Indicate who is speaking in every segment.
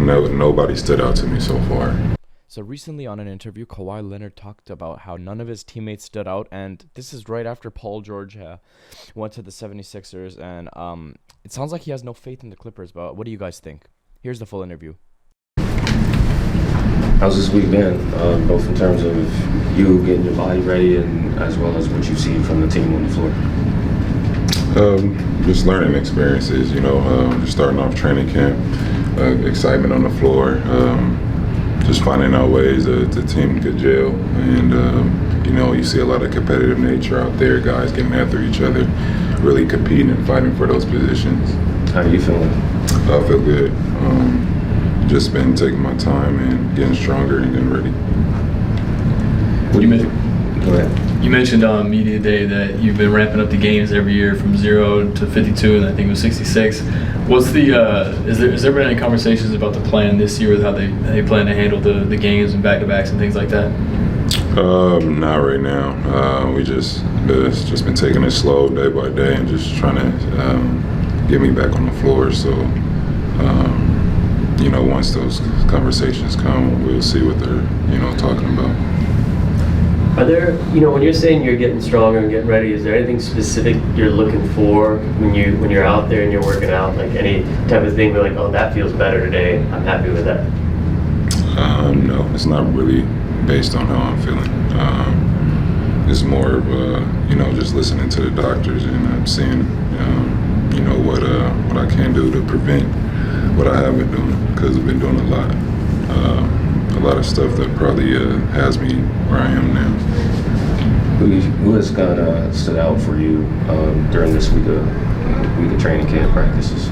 Speaker 1: nobody stood out to me so far.
Speaker 2: So recently on an interview, Kawhi Leonard talked about how none of his teammates stood out, and this is right after Paul George went to the 76ers, and it sounds like he has no faith in the Clippers, but what do you guys think? Here's the full interview.
Speaker 3: How's this week been, both in terms of you getting your body ready and as well as what you've seen from the team on the floor?
Speaker 1: Just learning experiences, just starting off training camp, excitement on the floor, just finding out ways that the team could gel. And, you see a lot of competitive nature out there, guys getting after each other, really competing and fighting for those positions.
Speaker 3: How are you feeling?
Speaker 1: I feel good. Just been taking my time and getting stronger and getting ready.
Speaker 3: Go ahead.
Speaker 4: You mentioned on Media Day that you've been ramping up the games every year from 0 to 52, and I think it was 66. What's the has there been any conversations about the plan this year with how they plan to handle the games and back-to-backs and things like that?
Speaker 1: Not right now. We just been taking it slow day by day and just trying to get me back on the floor. So, once those conversations come, we'll see what they're talking about.
Speaker 5: Are there, when you're saying you're getting stronger and getting ready, is there anything specific you're looking for when you're out there and you're working out? Like any type of thing, like, oh, that feels better today, I'm happy with that?
Speaker 1: No, it's not really based on how I'm feeling. It's more of, just listening to the doctors and seeing, what I can do to prevent what I have been doing, because I've been doing a lot of stuff that probably has me where I am now.
Speaker 3: Who has kind of stood out for you during this week of training camp practices?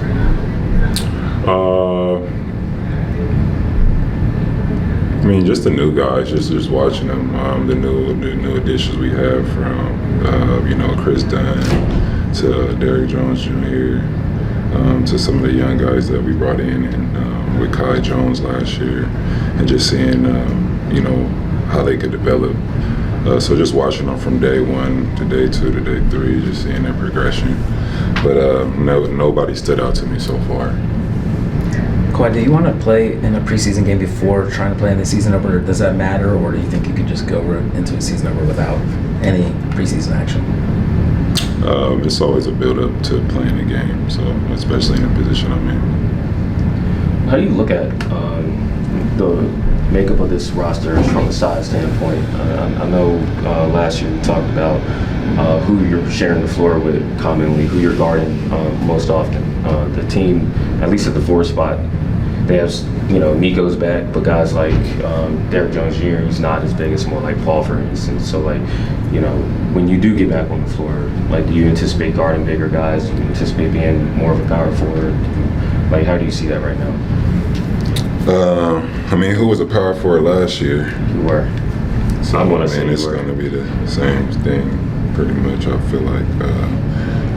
Speaker 1: Just the new guys, just watching them, the new additions we have from, Chris Dunn to Derrick Jones Jr., to some of the young guys that we brought in and with Kai Jones last year, and just seeing, how they could develop. So just watching them from day 1 to day 2 to day 3, just seeing their progression. But nobody stood out to me so far.
Speaker 6: Kawhi, do you want to play in a preseason game before trying to play in the season opener? Does that matter, or do you think you could just go into a season opener without any preseason action?
Speaker 1: It's always a build-up to playing the game, so especially in the position I'm in.
Speaker 3: How do you look at the makeup of this roster from a size standpoint? I know last year we talked about who you're sharing the floor with commonly, who you're guarding most often. The team, at least at the 4 spot, they have, Nico's back, but guys like Derrick Jones Jr., he's not as big as someone like Paul, for instance. So, when you do get back on the floor, do you anticipate guarding bigger guys? Do you anticipate being more of a power forward? How do you see that right now?
Speaker 1: Who was a power forward last year?
Speaker 3: You were. So
Speaker 1: it's going to be the same thing, pretty much, I feel like.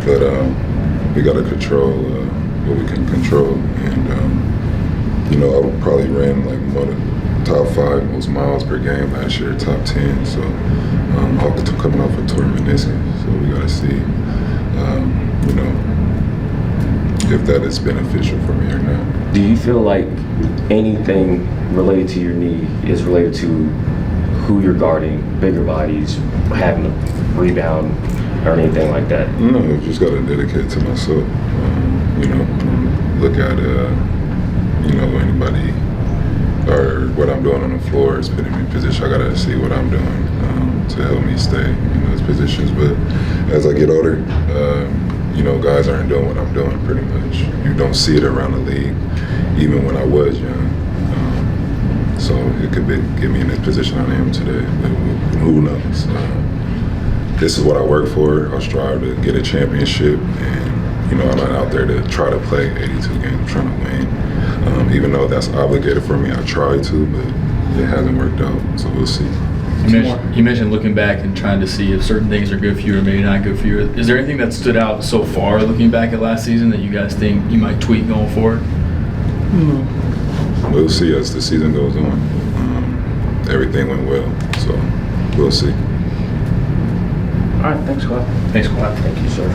Speaker 1: But we got to control what we can control. And, I probably ran one of the top 5 most miles per game last year, top 10. So coming off a torn meniscus. So we got to see, if that is beneficial for me or not.
Speaker 3: Do you feel like anything related to your knee is related to who you're guarding, bigger bodies, having a rebound, or anything like that?
Speaker 1: No, I just got to dedicate to myself. Look at, anybody or what I'm doing on the floor is putting me in position. I got to see what I'm doing to help me stay in those positions. But as I get older, guys aren't doing what I'm doing pretty much. You don't see it around the league, even when I was young. So it could get me in this position I am today, but who knows? This is what I work for. I'll strive to get a championship, and I'm not out there to try to play 82 games. I'm trying to win. Even though that's obligated for me, I try to, but it hasn't worked out, so we'll see.
Speaker 4: You mentioned looking back and trying to see if certain things are good for you or maybe not good for you. Is there anything that stood out so far looking back at last season that you guys think you might tweak going forward?
Speaker 1: We'll see as the season goes on. Everything went well, so we'll see.
Speaker 6: All right, thanks, Kawhi.
Speaker 4: Thanks, Kawhi.
Speaker 3: Thank you, sir.